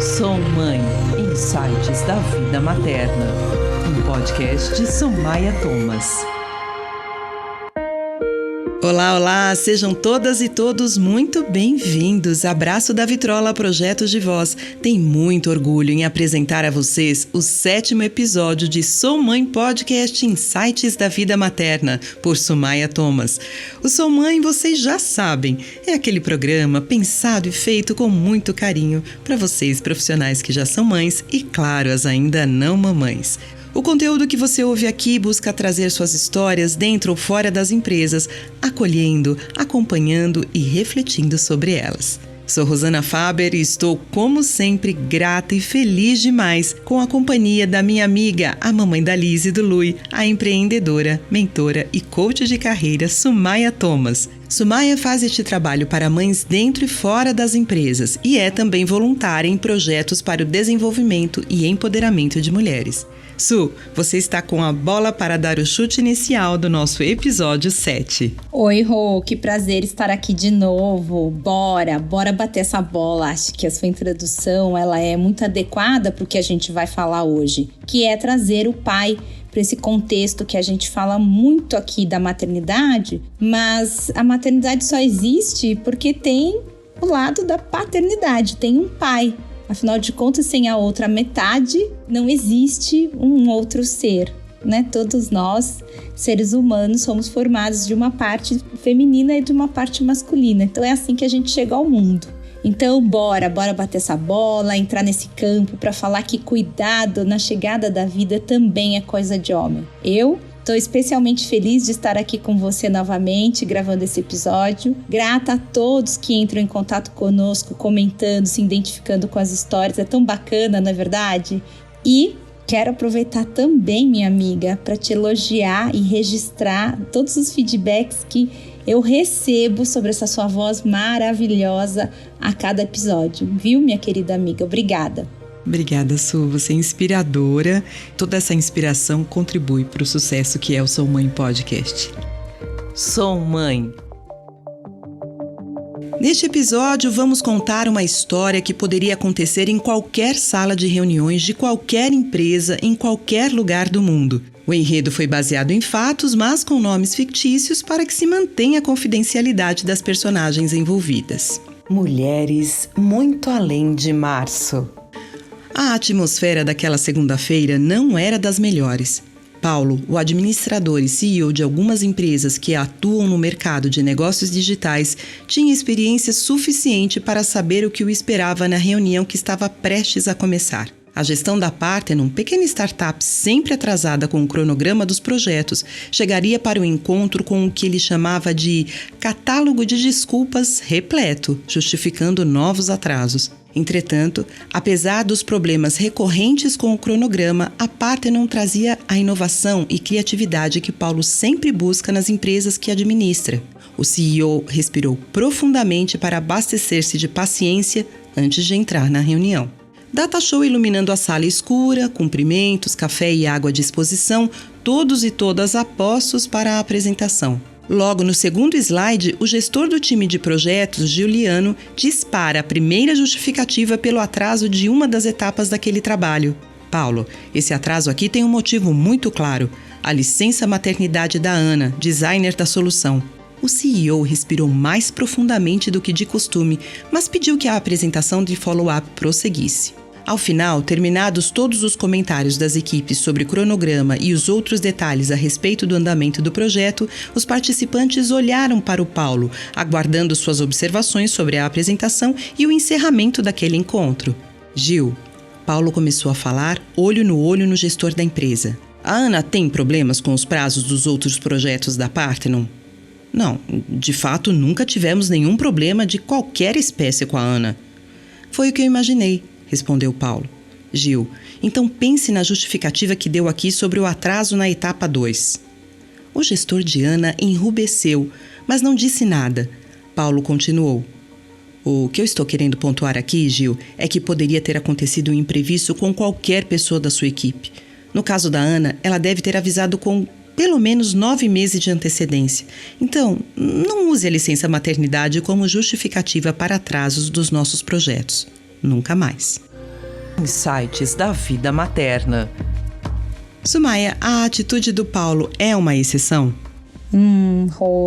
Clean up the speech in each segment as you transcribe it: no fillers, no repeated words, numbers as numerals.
Sou Mãe, Insights da Vida Materna, um podcast de Somaia Thomas. Olá, olá! Sejam todas e todos muito bem-vindos. Abraço da Vitrola Projetos de Voz. Tem muito orgulho em apresentar a vocês o 7º episódio de Sou Mãe Podcast Insights da Vida Materna, por Somaia Thomas. O Sou Mãe, vocês já sabem, é aquele programa pensado e feito com muito carinho para vocês profissionais que já são mães e, claro, as ainda não mamães. O conteúdo que você ouve aqui busca trazer suas histórias dentro ou fora das empresas, acolhendo, acompanhando e refletindo sobre elas. Sou Rosana Faber e estou, como sempre, grata e feliz demais com a companhia da minha amiga, a mamãe da Liz e do Lui, a empreendedora, mentora e coach de carreira Somaia Thomas. Somaia faz este trabalho para mães dentro e fora das empresas e é também voluntária em projetos para o desenvolvimento e empoderamento de mulheres. Su, você está com a bola para dar o chute inicial do nosso episódio 7. Oi, Rô, que prazer estar aqui de novo. Bora bater essa bola. Acho que a sua introdução ela é muito adequada para o que a gente vai falar hoje, que é trazer o pai para esse contexto que a gente fala muito aqui da maternidade, mas a maternidade só existe porque tem o lado da paternidade, tem um pai. Afinal de contas, sem a outra metade, não existe um outro ser, né? Todos nós, seres humanos, somos formados de uma parte feminina e de uma parte masculina. Então, é assim que a gente chega ao mundo. Então, bora bater essa bola, entrar nesse campo para falar que cuidado na chegada da vida também é coisa de homem. Eu estou especialmente feliz de estar aqui com você novamente, gravando esse episódio. Grata a todos que entram em contato conosco, comentando, se identificando com as histórias. É tão bacana, não é verdade? E quero aproveitar também, minha amiga, para te elogiar e registrar todos os feedbacks que eu recebo sobre essa sua voz maravilhosa a cada episódio. Viu, minha querida amiga? Obrigada. Obrigada, Su. Você é inspiradora. Toda essa inspiração contribui para o sucesso que é o Sou Mãe Podcast. Sou Mãe. Neste episódio, vamos contar uma história que poderia acontecer em qualquer sala de reuniões de qualquer empresa, em qualquer lugar do mundo. O enredo foi baseado em fatos, mas com nomes fictícios para que se mantenha a confidencialidade das personagens envolvidas. Mulheres muito além de março. A atmosfera daquela segunda-feira não era das melhores. Paulo, o administrador e CEO de algumas empresas que atuam no mercado de negócios digitais, tinha experiência suficiente para saber o que o esperava na reunião que estava prestes a começar. A gestão da Parthenon, pequena startup sempre atrasada com o cronograma dos projetos, chegaria para o encontro com o que ele chamava de catálogo de desculpas repleto, justificando novos atrasos. Entretanto, apesar dos problemas recorrentes com o cronograma, a Parthenon trazia a inovação e criatividade que Paulo sempre busca nas empresas que administra. O CEO respirou profundamente para abastecer-se de paciência antes de entrar na reunião. Data show iluminando a sala escura, cumprimentos, café e água à disposição, todos e todas apostos para a apresentação. Logo no segundo slide, o gestor do time de projetos, Giuliano, dispara a primeira justificativa pelo atraso de uma das etapas daquele trabalho. Paulo, esse atraso aqui tem um motivo muito claro: a licença maternidade da Ana, designer da solução. O CEO respirou mais profundamente do que de costume, mas pediu que a apresentação de follow-up prosseguisse. Ao final, terminados todos os comentários das equipes sobre o cronograma e os outros detalhes a respeito do andamento do projeto, os participantes olharam para o Paulo, aguardando suas observações sobre a apresentação e o encerramento daquele encontro. Gil, Paulo começou a falar, olho no gestor da empresa. A Ana tem problemas com os prazos dos outros projetos da Parthenon? Não, de fato, nunca tivemos nenhum problema de qualquer espécie com a Ana. Foi o que eu imaginei, respondeu Paulo. Gil, então pense na justificativa que deu aqui sobre o atraso na etapa 2. O gestor de Ana enrubesceu, mas não disse nada. Paulo continuou. O que eu estou querendo pontuar aqui, Gil, é que poderia ter acontecido um imprevisto com qualquer pessoa da sua equipe. No caso da Ana, ela deve ter avisado com pelo menos 9 meses de antecedência. Então, não use a licença maternidade como justificativa para atrasos dos nossos projetos. Nunca mais. Insights da vida materna. Sumaia, a atitude do Paulo é uma exceção?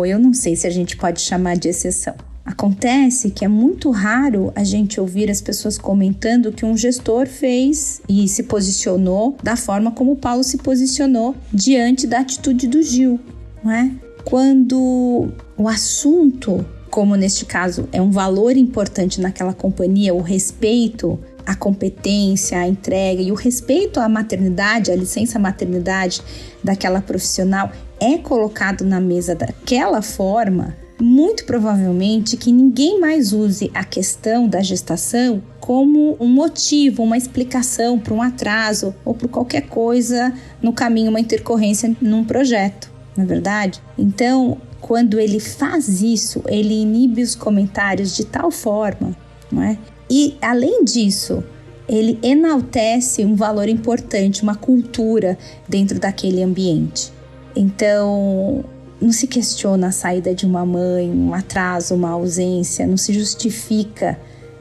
Eu não sei se a gente pode chamar de exceção. Acontece que é muito raro a gente ouvir as pessoas comentando que um gestor fez e se posicionou da forma como o Paulo se posicionou diante da atitude do Gil, não é? Quando o assunto, como neste caso, é um valor importante naquela companhia, o respeito à competência, à entrega e o respeito à maternidade, à licença maternidade daquela profissional é colocado na mesa daquela forma, muito provavelmente que ninguém mais use a questão da gestação como um motivo, uma explicação para um atraso ou por qualquer coisa no caminho, uma intercorrência num projeto, não é verdade? Então, quando ele faz isso, ele inibe os comentários de tal forma, não é? E, além disso, ele enaltece um valor importante, uma cultura dentro daquele ambiente. Então, não se questiona a saída de uma mãe, um atraso, uma ausência, não se justifica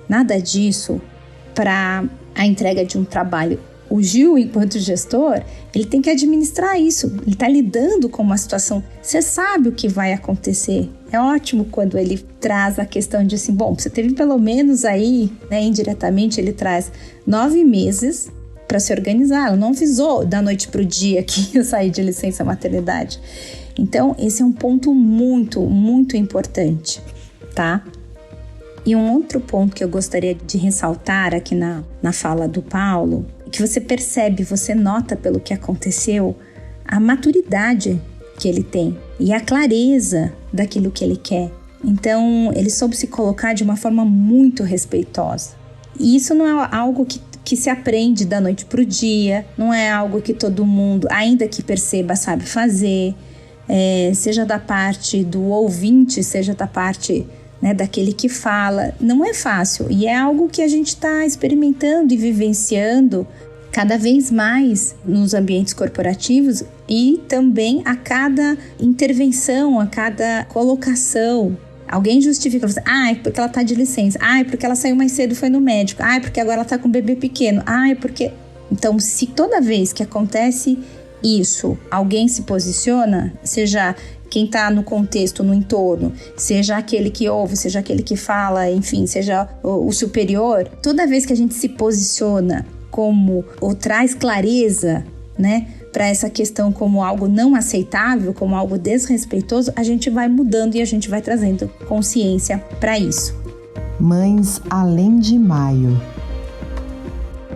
nada disso para a entrega de um trabalho. O Gil, enquanto gestor, ele tem que administrar isso, ele está lidando com uma situação, você sabe o que vai acontecer. É ótimo quando ele traz a questão de assim, bom, você teve pelo menos aí, né, indiretamente ele traz 9 meses para se organizar, ela não avisou da noite para o dia que eu saí de licença maternidade. Então, esse é um ponto muito, muito importante, tá? E um outro ponto que eu gostaria de ressaltar aqui na fala do Paulo, que você percebe, você nota pelo que aconteceu, a maturidade que ele tem e a clareza daquilo que ele quer. Então, ele soube se colocar de uma forma muito respeitosa. E isso não é algo que se aprende da noite para o dia, não é algo que todo mundo, ainda que perceba, sabe fazer. Seja da parte do ouvinte, seja da parte, né, daquele que fala, não é fácil e é algo que a gente está experimentando e vivenciando cada vez mais nos ambientes corporativos e também a cada intervenção, a cada colocação. Alguém justifica, é porque ela está de licença, é porque ela saiu mais cedo, foi no médico, é porque agora ela está com um bebê pequeno, é porque... Então, se toda vez que acontece isso, alguém se posiciona, seja quem está no contexto, no entorno, seja aquele que ouve, seja aquele que fala, enfim, seja o superior, toda vez que a gente se posiciona como, ou traz clareza, né, para essa questão como algo não aceitável, como algo desrespeitoso, a gente vai mudando e a gente vai trazendo consciência para isso. Mães Além de Maio.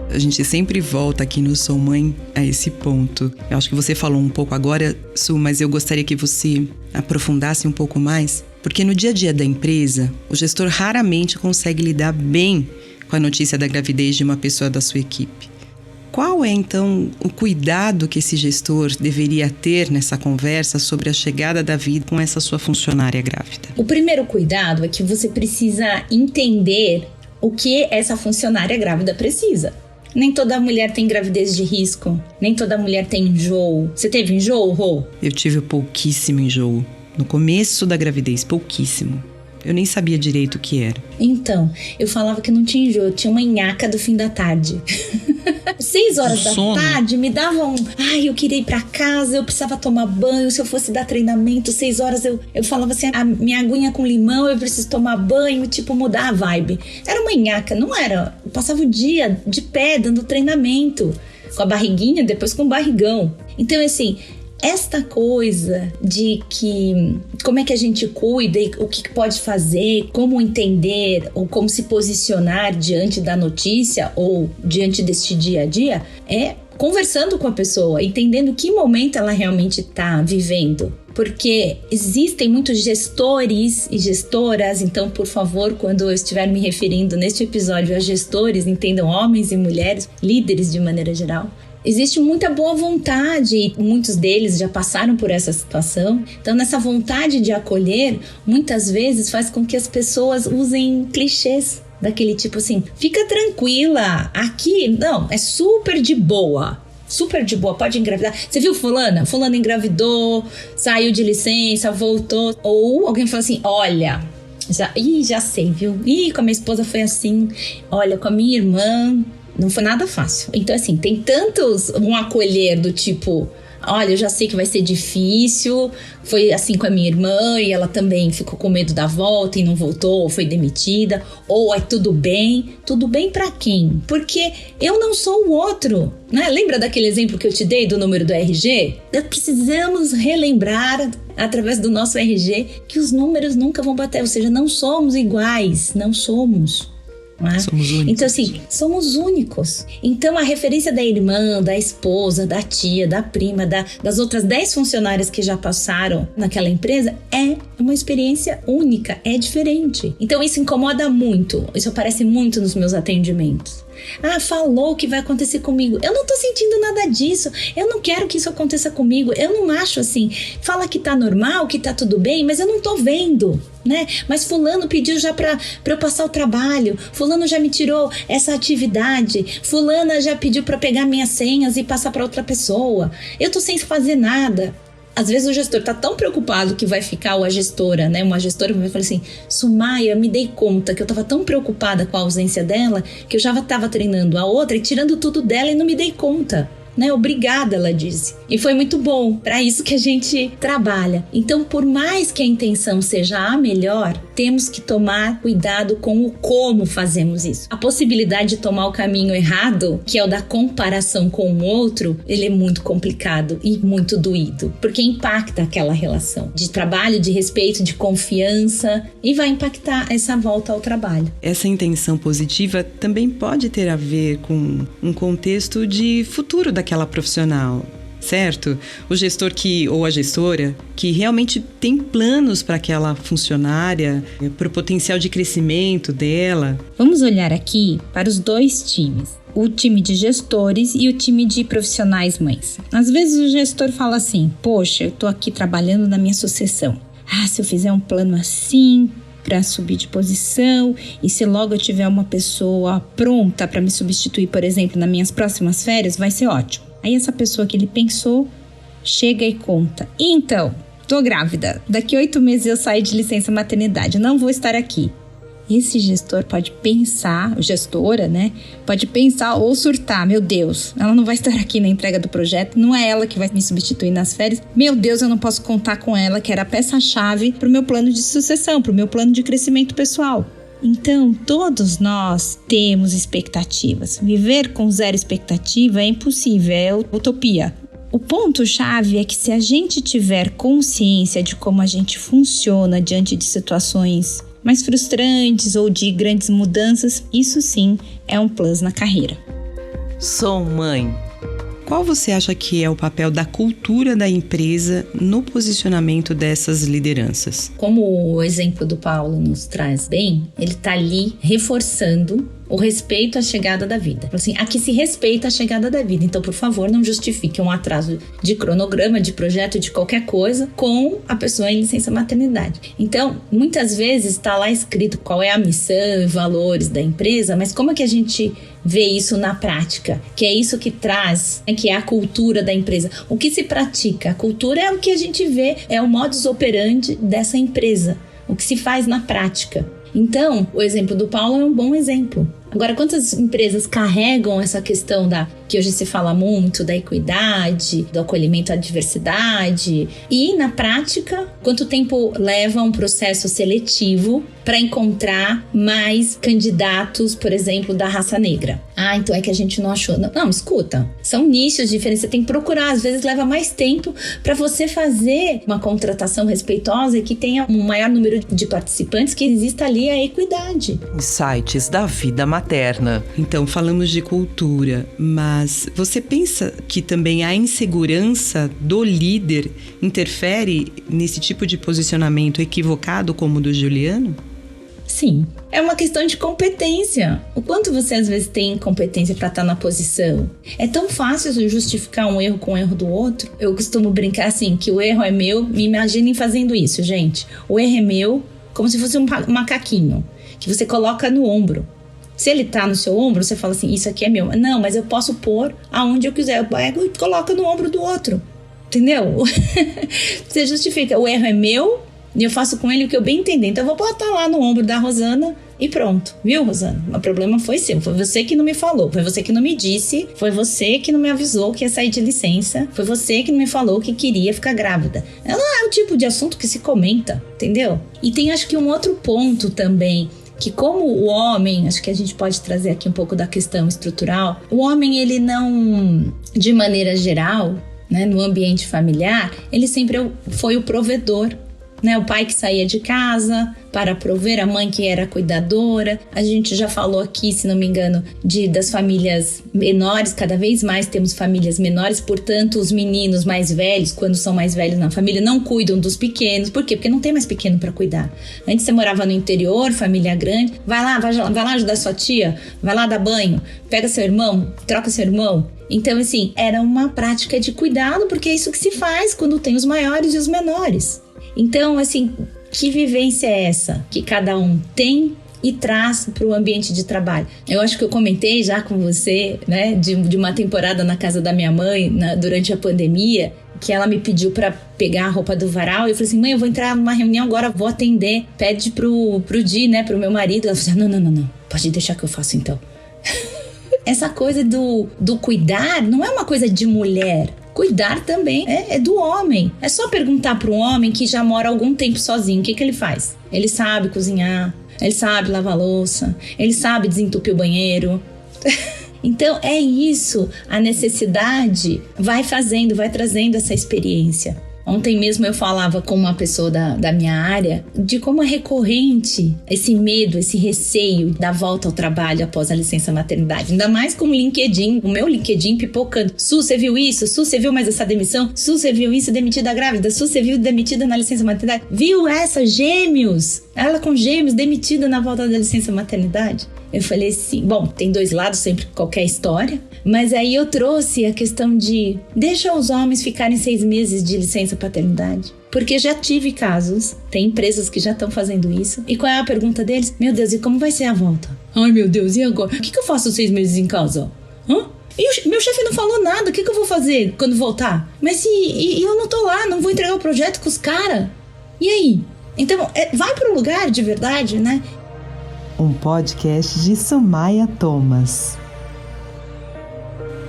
A gente sempre volta aqui no Sou Mãe a esse ponto. Eu acho que você falou um pouco agora, Su, mas eu gostaria que você aprofundasse um pouco mais, porque no dia a dia da empresa, o gestor raramente consegue lidar bem com a notícia da gravidez de uma pessoa da sua equipe. Qual é, então, o cuidado que esse gestor deveria ter nessa conversa sobre a chegada da vida com essa sua funcionária grávida? O primeiro cuidado é que você precisa entender o que essa funcionária grávida precisa. Nem toda mulher tem gravidez de risco, nem toda mulher tem enjoo. Você teve enjoo, Rô? Eu tive pouquíssimo enjoo. No começo da gravidez, pouquíssimo. Eu nem sabia direito o que era. Então, eu falava que não tinha enjoo, tinha uma nhaca do fim da tarde. 6 horas da tarde me davam... eu queria ir pra casa, eu precisava tomar banho. Se eu fosse dar treinamento, 6 horas eu falava assim, a minha aguinha com limão, eu preciso tomar banho, tipo, mudar a vibe. Era uma nhaca, não era... Eu passava o dia de pé, dando treinamento. Com a barriguinha, depois com o barrigão. Então, assim... Esta coisa de que como é que a gente cuida, o que pode fazer, como entender ou como se posicionar diante da notícia ou diante deste dia a dia, é conversando com a pessoa, entendendo que momento ela realmente está vivendo. Porque existem muitos gestores e gestoras, então, por favor, quando eu estiver me referindo neste episódio a gestores, entendam homens e mulheres, líderes de maneira geral. Existe muita boa vontade e muitos deles já passaram por essa situação. Então, nessa vontade de acolher, muitas vezes faz com que as pessoas usem clichês daquele tipo assim, fica tranquila, aqui, não, é super de boa, pode engravidar. Você viu fulana? Fulana engravidou, saiu de licença, voltou. Ou alguém fala assim, olha, já sei, viu? Com a minha esposa foi assim, olha, com a minha irmã... Não foi nada fácil. Então, assim, tem tantos um acolher do tipo... Olha, eu já sei que vai ser difícil. Foi assim com a minha irmã e ela também ficou com medo da volta e não voltou, ou foi demitida. Ou é tudo bem. Tudo bem pra quem? Porque eu não sou o outro, né? Lembra daquele exemplo que eu te dei do número do RG? Precisamos relembrar, através do nosso RG, que os números nunca vão bater. Ou seja, não somos iguais. Não somos. Somos únicos. Então, assim, somos únicos. Então, a referência da irmã, da esposa, da tia, da prima, das outras 10 funcionárias que já passaram naquela empresa é uma experiência única, é diferente. Então, isso incomoda muito. Isso aparece muito nos meus atendimentos. Falou que vai acontecer comigo. Eu não tô sentindo nada disso. Eu não quero que isso aconteça comigo. Eu não acho assim. Fala que tá normal, que tá tudo bem, mas eu não tô vendo, né? Mas fulano pediu já pra eu passar o trabalho. Fulano já me tirou essa atividade. Fulana já pediu pra pegar minhas senhas e passar pra outra pessoa. Eu tô sem fazer nada. Às vezes o gestor tá tão preocupado que vai ficar, ou a gestora, né? Uma gestora vai falar assim, Sumaia, me dei conta que eu tava tão preocupada com a ausência dela que eu já tava treinando a outra e tirando tudo dela e não me dei conta. Né? Obrigada, ela disse. E foi muito bom, para isso que a gente trabalha. Então, por mais que a intenção seja a melhor, temos que tomar cuidado com o como fazemos isso. A possibilidade de tomar o caminho errado, que é o da comparação com o outro, ele é muito complicado e muito doído, porque impacta aquela relação de trabalho, de respeito, de confiança e vai impactar essa volta ao trabalho. Essa intenção positiva também pode ter a ver com um contexto de futuro daquela profissional, certo? O gestor ou a gestora que realmente tem planos para aquela funcionária, para o potencial de crescimento dela. Vamos olhar aqui para os 2 times. O time de gestores e o time de profissionais mães. Às vezes o gestor fala assim, poxa, eu tô aqui trabalhando na minha sucessão. Se eu fizer um plano assim para subir de posição e se logo eu tiver uma pessoa pronta para me substituir, por exemplo, nas minhas próximas férias, vai ser ótimo. Aí essa pessoa que ele pensou chega e conta. Então, tô grávida. Daqui 8 meses eu saio de licença maternidade. Não vou estar aqui. Esse gestor pode pensar, gestora, né? Pode pensar ou surtar. Meu Deus, ela não vai estar aqui na entrega do projeto. Não é ela que vai me substituir nas férias. Meu Deus, eu não posso contar com ela, que era a peça-chave para o meu plano de sucessão, para o meu plano de crescimento pessoal. Então, todos nós temos expectativas. Viver com 0 expectativa é impossível, é utopia. O ponto-chave é que se a gente tiver consciência de como a gente funciona diante de situações mais frustrantes ou de grandes mudanças, isso sim é um plus na carreira. Sou mãe. Qual você acha que é o papel da cultura da empresa no posicionamento dessas lideranças? Como o exemplo do Paulo nos traz bem, ele está ali reforçando o respeito à chegada da vida. Assim, aqui se respeita a chegada da vida. Então, por favor, não justifique um atraso de cronograma, de projeto, de qualquer coisa com a pessoa em licença maternidade. Então, muitas vezes está lá escrito qual é a missão e valores da empresa, mas como é que a gente vê isso na prática? Que é isso que traz, né, que é a cultura da empresa. O que se pratica? A cultura é o que a gente vê, é o modus operandi dessa empresa. O que se faz na prática. Então, o exemplo do Paulo é um bom exemplo. Agora, quantas empresas carregam essa questão que hoje se fala muito, da equidade, do acolhimento à diversidade? E, na prática, quanto tempo leva um processo seletivo para encontrar mais candidatos, por exemplo, da raça negra? Então é que a gente não achou. Não, escuta. São nichos diferentes, você tem que procurar. Às vezes leva mais tempo para você fazer uma contratação respeitosa e que tenha um maior número de participantes, que exista ali a equidade. Insights da vida materna. Então, falamos de cultura, mas você pensa que também a insegurança do líder interfere nesse tipo de posicionamento equivocado como o do Juliano? Sim. É uma questão de competência. O quanto você às vezes tem competência para estar na posição. É tão fácil justificar um erro com o erro do outro. Eu costumo brincar assim, que o erro é meu. Me imaginem fazendo isso, gente. O erro é meu, como se fosse um macaquinho, que você coloca no ombro. Se ele tá no seu ombro, você fala assim, isso aqui é meu. Não, mas eu posso pôr aonde eu quiser. Eu pego e coloco no ombro do outro. Entendeu? Você justifica, o erro é meu e eu faço com ele o que eu bem entender. Então eu vou botar lá no ombro da Rosana E pronto, viu, Rosana? O problema foi seu, foi você que não me falou, foi você que não me disse, foi você que não me avisou que ia sair de licença, foi você que não me falou que queria ficar grávida. Não é o tipo de assunto que se comenta, entendeu? E tem acho que um outro ponto também, que como o homem, acho que a gente pode trazer aqui um pouco da questão estrutural, o homem ele não, de maneira geral, né, no ambiente familiar, ele sempre foi o provedor. Né, o pai que saía de casa para prover, a mãe que era cuidadora. A gente já falou aqui, se não me engano, das famílias menores. Cada vez mais temos famílias menores, portanto os meninos mais velhos, quando são mais velhos na família, não cuidam dos pequenos. Por quê? Porque não tem mais pequeno para cuidar. Antes você morava no interior, família grande, vai lá ajudar sua tia, vai lá dar banho, pega seu irmão, troca seu irmão. Então assim, era uma prática de cuidado, porque é isso que se faz quando tem os maiores e os menores. Então, assim, que vivência é essa que cada um tem e traz para o ambiente de trabalho? Eu acho que eu comentei já com você, né, de uma temporada na casa da minha mãe, durante a pandemia, que ela me pediu para pegar a roupa do varal. E eu falei assim, mãe, eu vou entrar numa reunião agora, vou atender. Pede pro Di, né, pro meu marido. Ela falou assim, não, pode deixar que eu faço então. Essa coisa do cuidar não é uma coisa de mulher. Cuidar também é do homem. É só perguntar para um homem que já mora algum tempo sozinho. O que ele faz? Ele sabe cozinhar, ele sabe lavar louça, ele sabe desentupir o banheiro. Então é isso, a necessidade vai trazendo essa experiência. Ontem mesmo eu falava com uma pessoa da minha área de como é recorrente esse medo, esse receio da volta ao trabalho após a licença maternidade. Ainda mais com o LinkedIn, o meu LinkedIn pipocando. Su, você viu isso? Su, você viu mais essa demissão? Su, você viu isso? Demitida grávida? Su, você viu demitida na licença maternidade? Viu essa? Gêmeos! Ela com gêmeos demitida na volta da licença maternidade. Eu falei assim, bom, tem dois lados sempre, qualquer história, mas aí eu trouxe a questão de deixa os homens ficarem 6 meses de licença paternidade. Porque já tive casos, tem empresas que já estão fazendo isso. E qual é a pergunta deles? Meu Deus, e como vai ser a volta? Ai meu Deus, e agora? O que eu faço 6 meses em casa? E meu chefe não falou nada, o que eu vou fazer quando voltar? Mas e eu não tô lá, não vou entregar o projeto com os caras? E aí? Então, vai para um lugar de verdade, né? Um podcast de Sumaya Thomas.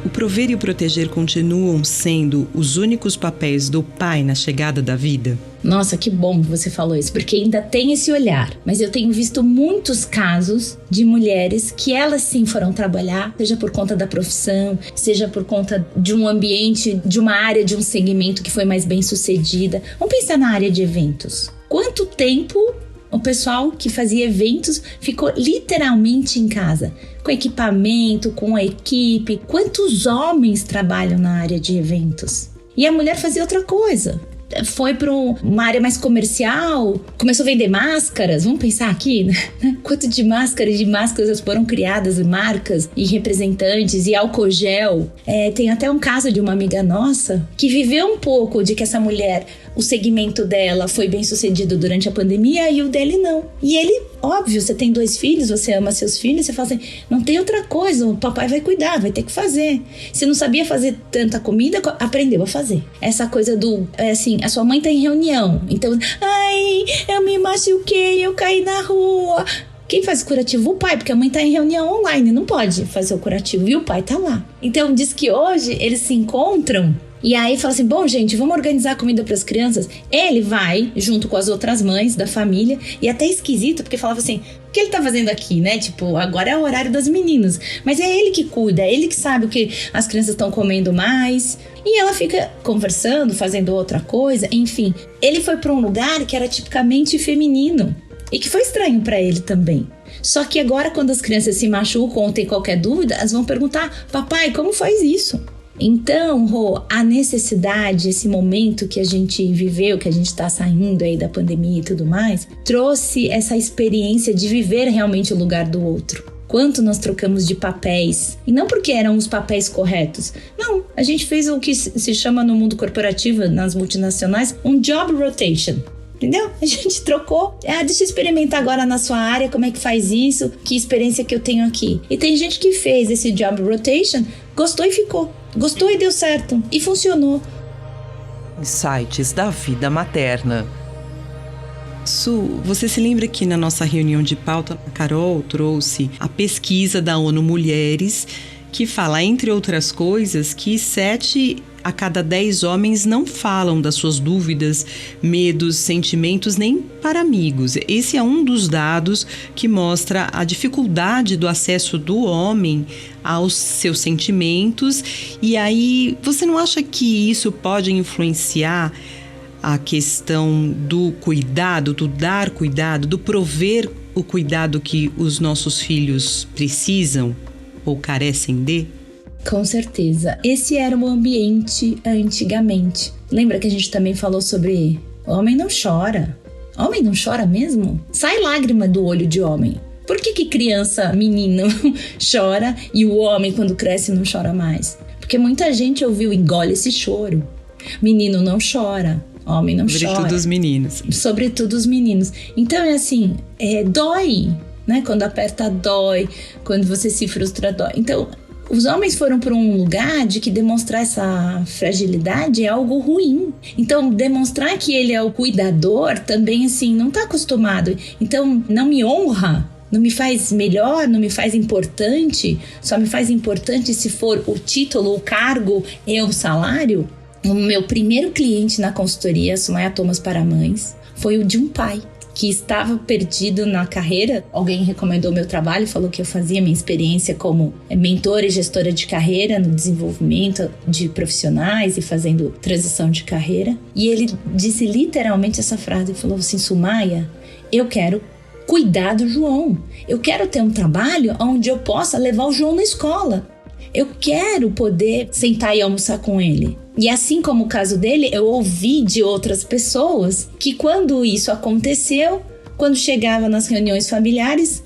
O prover e o proteger continuam sendo os únicos papéis do pai na chegada da vida? Nossa, que bom que você falou isso, porque ainda tem esse olhar. Mas eu tenho visto muitos casos de mulheres que elas sim foram trabalhar, seja por conta da profissão, seja por conta de um ambiente, de uma área, de um segmento que foi mais bem sucedida. Vamos pensar na área de eventos. Quanto tempo o pessoal que fazia eventos ficou literalmente em casa, com equipamento, com a equipe? Quantos homens trabalham na área de eventos? E a mulher fazia outra coisa. Foi para uma área mais comercial, começou a vender máscaras. Vamos pensar aqui, né? Quanto de máscaras foram criadas, marcas e representantes, e álcool gel. Tem até um caso de uma amiga nossa que viveu um pouco de que essa mulher, o segmento dela foi bem sucedido durante a pandemia e o dele não. E ele, óbvio, você tem 2 filhos, você ama seus filhos, você fala assim, não tem outra coisa, o papai vai cuidar, vai ter que fazer. Se não sabia fazer tanta comida, aprendeu a fazer. Essa coisa assim, a sua mãe tá em reunião, então, ai, eu me machuquei, eu caí na rua. Quem faz o curativo? O pai, porque a mãe tá em reunião online, não pode fazer o curativo, e o pai tá lá. Então, diz que hoje eles se encontram e aí fala assim, bom gente, vamos organizar comida para as crianças. Ele vai junto com as outras mães da família, e até esquisito, porque falava assim, o que ele tá fazendo aqui, né? Tipo, agora é o horário das meninas, mas é ele que cuida, é ele que sabe o que as crianças estão comendo mais. E ela fica conversando, fazendo outra coisa, enfim. Ele foi para um lugar que era tipicamente feminino e que foi estranho para ele também. Só que agora, quando as crianças se machucam ou tem qualquer dúvida, elas vão perguntar, papai, como faz isso? Então, Rô, a necessidade, esse momento que a gente viveu, que a gente está saindo aí da pandemia e tudo mais, trouxe essa experiência de viver realmente o lugar do outro. Quanto nós trocamos de papéis, e não porque eram os papéis corretos. Não, a gente fez o que se chama no mundo corporativo, nas multinacionais, um job rotation. Entendeu? A gente trocou. Deixa eu experimentar agora na sua área, como é que faz isso, que experiência que eu tenho aqui. E tem gente que fez esse job rotation, gostou e ficou. Gostou e deu certo. E funcionou. Insights da vida materna. Su, você se lembra que na nossa reunião de pauta, a Carol trouxe a pesquisa da ONU Mulheres, que fala, entre outras coisas, que 7 a cada 10 homens não falam das suas dúvidas, medos, sentimentos, nem para amigos. Esse é um dos dados que mostra a dificuldade do acesso do homem aos seus sentimentos. E aí, você não acha que isso pode influenciar a questão do cuidado, do dar cuidado, do prover o cuidado que os nossos filhos precisam ou carecem de? Com certeza. Esse era o ambiente antigamente. Lembra que a gente também falou sobre homem não chora? Homem não chora mesmo? Sai lágrima do olho de homem. Por que criança, menino, chora e o homem, quando cresce, não chora mais? Porque muita gente ouviu, engole esse choro. Menino não chora, homem não chora. Sobretudo os meninos. Sobretudo os meninos. Então é assim, dói, né? Quando aperta, dói. Quando você se frustra, dói. Então, os homens foram para um lugar de que demonstrar essa fragilidade é algo ruim. Então, demonstrar que ele é o cuidador também, assim, não está acostumado. Então, não me honra, não me faz melhor, não me faz importante. Só me faz importante se for o título, o cargo e o salário. O meu primeiro cliente na consultoria, Sumaya Thomas para Mães, foi o de um pai que estava perdido na carreira. Alguém recomendou meu trabalho, falou que eu fazia minha experiência como mentora e gestora de carreira no desenvolvimento de profissionais e fazendo transição de carreira. E ele disse literalmente essa frase, falou assim: Sumaya, eu quero cuidar do João. Eu quero ter um trabalho onde eu possa levar o João na escola. Eu quero poder sentar e almoçar com ele. E assim como o caso dele, eu ouvi de outras pessoas que quando isso aconteceu, quando chegava nas reuniões familiares,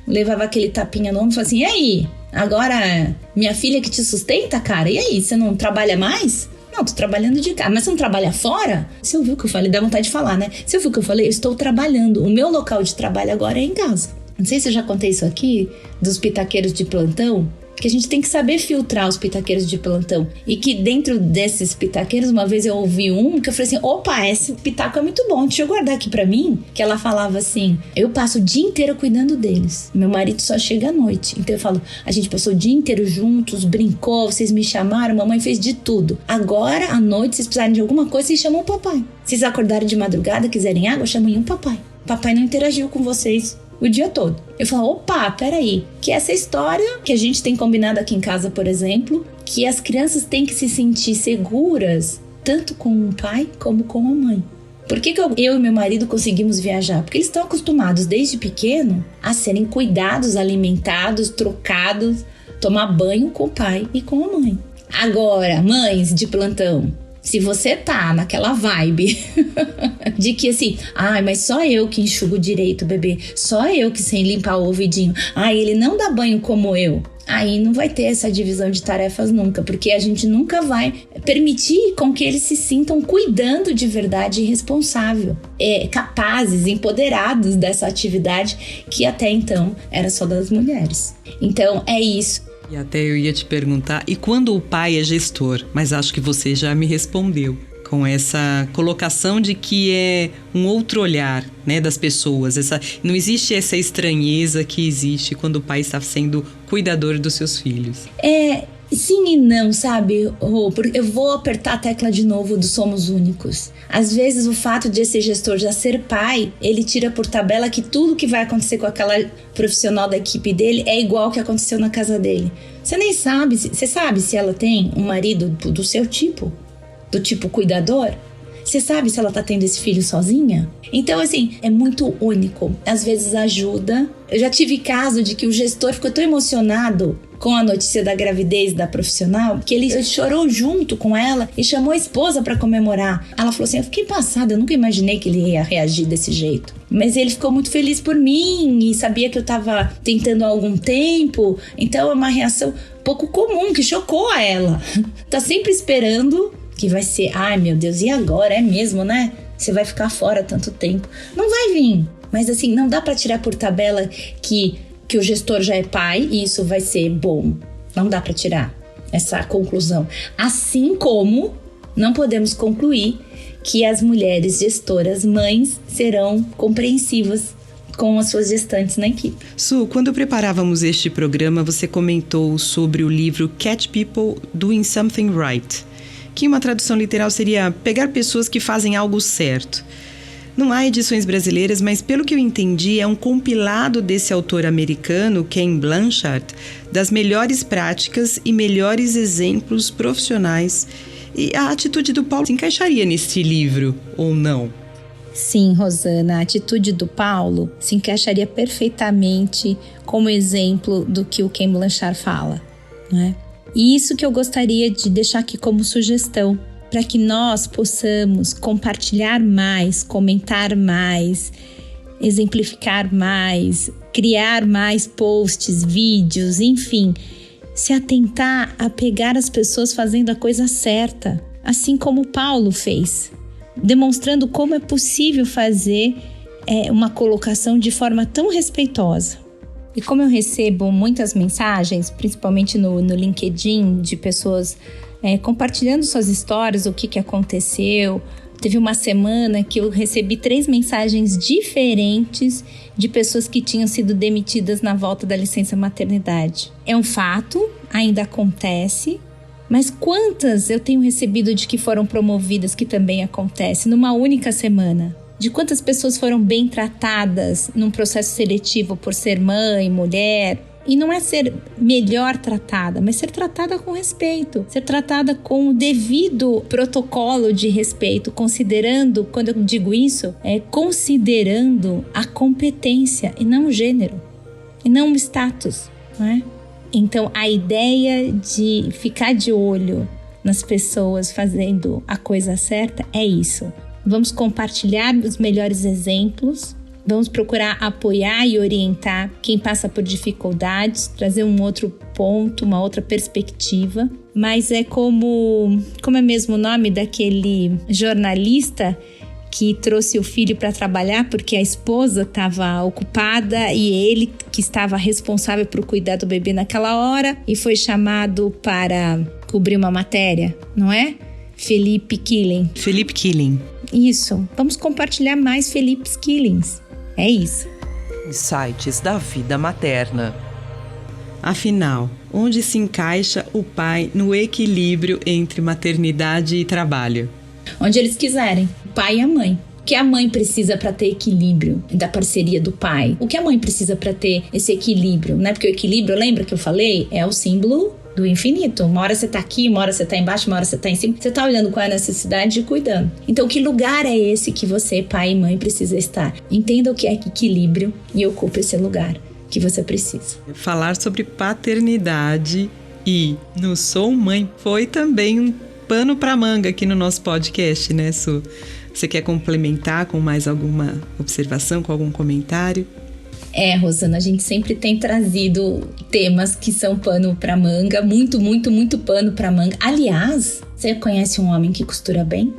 levava aquele tapinha no ombro e falava assim: e aí, agora minha filha que te sustenta, cara? E aí, você não trabalha mais? Não, tô trabalhando de casa. Mas você não trabalha fora? Você ouviu o que eu falei? Dá vontade de falar, né? Você ouviu o que eu falei? Eu estou trabalhando. O meu local de trabalho agora é em casa. Não sei se eu já contei isso aqui, dos pitaqueiros de plantão, que a gente tem que saber filtrar os pitaqueiros de plantão. E que dentro desses pitaqueiros, uma vez eu ouvi um que eu falei assim: opa, esse pitaco é muito bom, deixa eu guardar aqui pra mim. Que ela falava assim: eu passo o dia inteiro cuidando deles, meu marido só chega à noite. Então eu falo: a gente passou o dia inteiro juntos, brincou, vocês me chamaram, mamãe fez de tudo. Agora, à noite, vocês precisarem de alguma coisa, vocês chamam o papai. Vocês acordarem de madrugada, quiserem água, chamem o papai. Papai não interagiu com vocês o dia todo. Eu falo: opa, peraí, que essa história que a gente tem combinado aqui em casa, por exemplo, que as crianças têm que se sentir seguras tanto com o pai como com a mãe. Por que eu e meu marido conseguimos viajar? Porque eles estão acostumados desde pequeno a serem cuidados, alimentados, trocados, tomar banho com o pai e com a mãe. Agora, mães de plantão, se você tá naquela vibe de que assim, mas só eu que enxugo direito o bebê, só eu que sei limpar o ouvidinho, ele não dá banho como eu, aí não vai ter essa divisão de tarefas nunca, porque a gente nunca vai permitir com que eles se sintam cuidando de verdade e responsável, capazes, empoderados dessa atividade que até então era só das mulheres. Então é isso. E até eu ia te perguntar, e quando o pai é gestor? Mas acho que você já me respondeu com essa colocação de que é um outro olhar, né, das pessoas. Não existe essa estranheza que existe quando o pai está sendo cuidador dos seus filhos. Sim e não, sabe, Rô? Eu vou apertar a tecla de novo do somos únicos. Às vezes o fato de esse gestor já ser pai, ele tira por tabela que tudo que vai acontecer com aquela profissional da equipe dele é igual ao que aconteceu na casa dele. Você nem sabe, você sabe se ela tem um marido do seu tipo, do tipo cuidador? Você sabe se ela tá tendo esse filho sozinha? Então, assim, é muito único. Às vezes ajuda. Eu já tive caso de que o gestor ficou tão emocionado com a notícia da gravidez da profissional que ele chorou junto com ela e chamou a esposa para comemorar. Ela falou assim: eu fiquei passada, eu nunca imaginei que ele ia reagir desse jeito. Mas ele ficou muito feliz por mim e sabia que eu tava tentando há algum tempo. Então é uma reação pouco comum, que chocou a ela. Tá sempre esperando que vai ser: ai meu Deus, e agora? É mesmo, né? Você vai ficar fora tanto tempo. Não vai vir. Mas assim, não dá pra tirar por tabela que o gestor já é pai e isso vai ser bom. Não dá pra tirar essa conclusão. Assim como não podemos concluir que as mulheres gestoras mães serão compreensivas com as suas gestantes na equipe. Su, quando preparávamos este programa, você comentou sobre o livro Catch People Doing Something Right, que uma tradução literal seria pegar pessoas que fazem algo certo. Não há edições brasileiras, mas pelo que eu entendi, é um compilado desse autor americano, Ken Blanchard, das melhores práticas e melhores exemplos profissionais. E a atitude do Paulo se encaixaria nesse livro, ou não? Sim, Rosana, a atitude do Paulo se encaixaria perfeitamente como exemplo do que o Ken Blanchard fala, né? E isso que eu gostaria de deixar aqui como sugestão, para que nós possamos compartilhar mais, comentar mais, exemplificar mais, criar mais posts, vídeos, enfim, se atentar a pegar as pessoas fazendo a coisa certa, assim como o Paulo fez, demonstrando como é possível fazer uma colocação de forma tão respeitosa. E como eu recebo muitas mensagens, principalmente no LinkedIn, de pessoas compartilhando suas histórias, o que aconteceu. Teve uma semana que eu recebi 3 mensagens diferentes de pessoas que tinham sido demitidas na volta da licença maternidade. É um fato, ainda acontece, mas quantas eu tenho recebido de que foram promovidas, que também acontece, numa única semana? De quantas pessoas foram bem tratadas num processo seletivo por ser mãe, mulher? E não é ser melhor tratada, mas ser tratada com respeito, ser tratada com o devido protocolo de respeito, considerando, quando eu digo isso, considerando a competência e não o gênero, e não o status, não é? Então, a ideia de ficar de olho nas pessoas fazendo a coisa certa é isso. Vamos compartilhar os melhores exemplos, vamos procurar apoiar e orientar quem passa por dificuldades, trazer um outro ponto, uma outra perspectiva. Mas é como é mesmo o nome daquele jornalista que trouxe o filho para trabalhar porque a esposa estava ocupada e ele que estava responsável por cuidar do bebê naquela hora e foi chamado para cobrir uma matéria, não é? Philip Killing. Philip Killing. Isso. Vamos compartilhar mais Philip Killings. É isso. Insights da vida materna. Afinal, onde se encaixa o pai no equilíbrio entre maternidade e trabalho? Onde eles quiserem, o pai e a mãe. O que a mãe precisa para ter equilíbrio da parceria do pai? O que a mãe precisa para ter esse equilíbrio, né? Porque o equilíbrio, lembra que eu falei? É o símbolo do infinito. Uma hora você tá aqui, uma hora você tá embaixo, uma hora você tá em cima. Você tá olhando qual é a necessidade e cuidando. Então, que lugar é esse que você, pai e mãe, precisa estar? Entenda o que é equilíbrio e ocupe esse lugar que você precisa. Falar sobre paternidade e no Sou Mãe foi também um pano pra manga aqui no nosso podcast, né, Su? Você quer complementar com mais alguma observação, com algum comentário? Rosana, a gente sempre tem trazido temas que são pano pra manga, muito, muito, muito pano pra manga. Aliás, você conhece um homem que costura bem?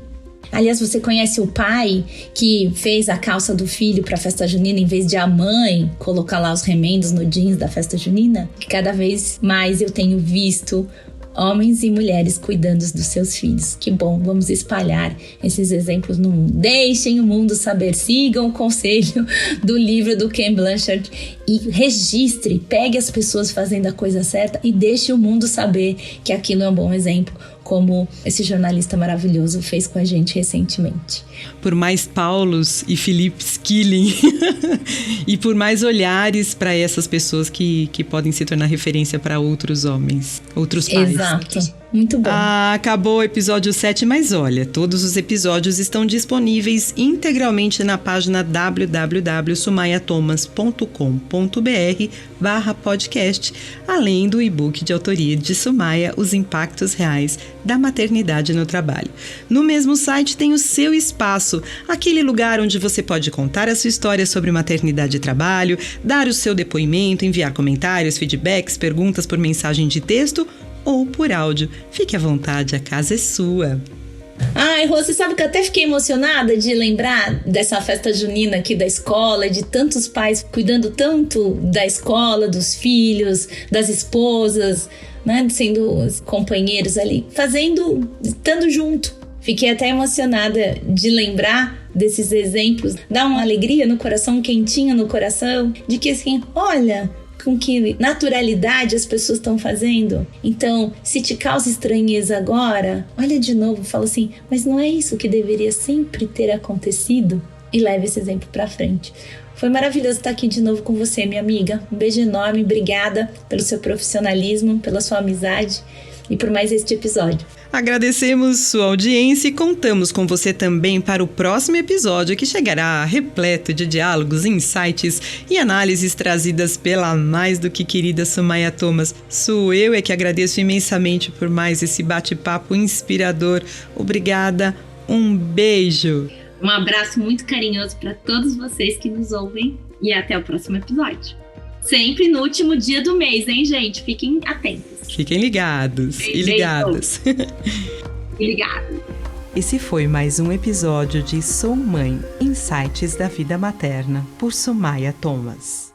Aliás, você conhece o pai que fez a calça do filho pra festa junina em vez de a mãe colocar lá os remendos no jeans da festa junina? Que cada vez mais eu tenho visto homens e mulheres cuidando dos seus filhos. Que bom, vamos espalhar esses exemplos no mundo. Deixem o mundo saber, sigam o conselho do livro do Ken Blanchard e registre, pegue as pessoas fazendo a coisa certa e deixe o mundo saber que aquilo é um bom exemplo, como esse jornalista maravilhoso fez com a gente recentemente. Por mais Paulos e Philip Killing e por mais olhares para essas pessoas que podem se tornar referência para outros homens, outros pais. Exato. Muito bom. Acabou o episódio 7, mas olha, todos os episódios estão disponíveis integralmente na página www.sumaiatomas.com.br/podcast, além do e-book de autoria de Sumaia, Os Impactos Reais da Maternidade no Trabalho. No mesmo site tem o seu espaço, aquele lugar onde você pode contar a sua história sobre maternidade e trabalho, dar o seu depoimento, enviar comentários, feedbacks, perguntas por mensagem de texto ou por áudio. Fique à vontade, a casa é sua. Ai, Rô, você sabe que eu até fiquei emocionada de lembrar dessa festa junina aqui da escola, de tantos pais cuidando tanto da escola, dos filhos, das esposas, né, sendo os companheiros ali, estando junto, Fiquei até emocionada de lembrar desses exemplos. Dá uma alegria no coração, um quentinho no coração, de que assim, olha com que naturalidade as pessoas estão fazendo. Então, se te causa estranheza agora, olha de novo e fala assim, mas não é isso que deveria sempre ter acontecido? E leve esse exemplo para frente. Foi maravilhoso estar aqui de novo com você, minha amiga. Um beijo enorme, obrigada pelo seu profissionalismo, pela sua amizade e por mais este episódio. Agradecemos sua audiência e contamos com você também para o próximo episódio, que chegará repleto de diálogos, insights e análises trazidas pela mais do que querida Sumaya Thomas. Sou eu que agradeço imensamente por mais esse bate-papo inspirador. Obrigada, um beijo. Um abraço muito carinhoso para todos vocês que nos ouvem e até o próximo episódio. Sempre no último dia do mês, hein, gente? Fiquem atentos. Fiquem ligados e ligadas. E ligados. Esse foi mais um episódio de Sou Mãe, Insights da Vida Materna, por Sumaya Thomas.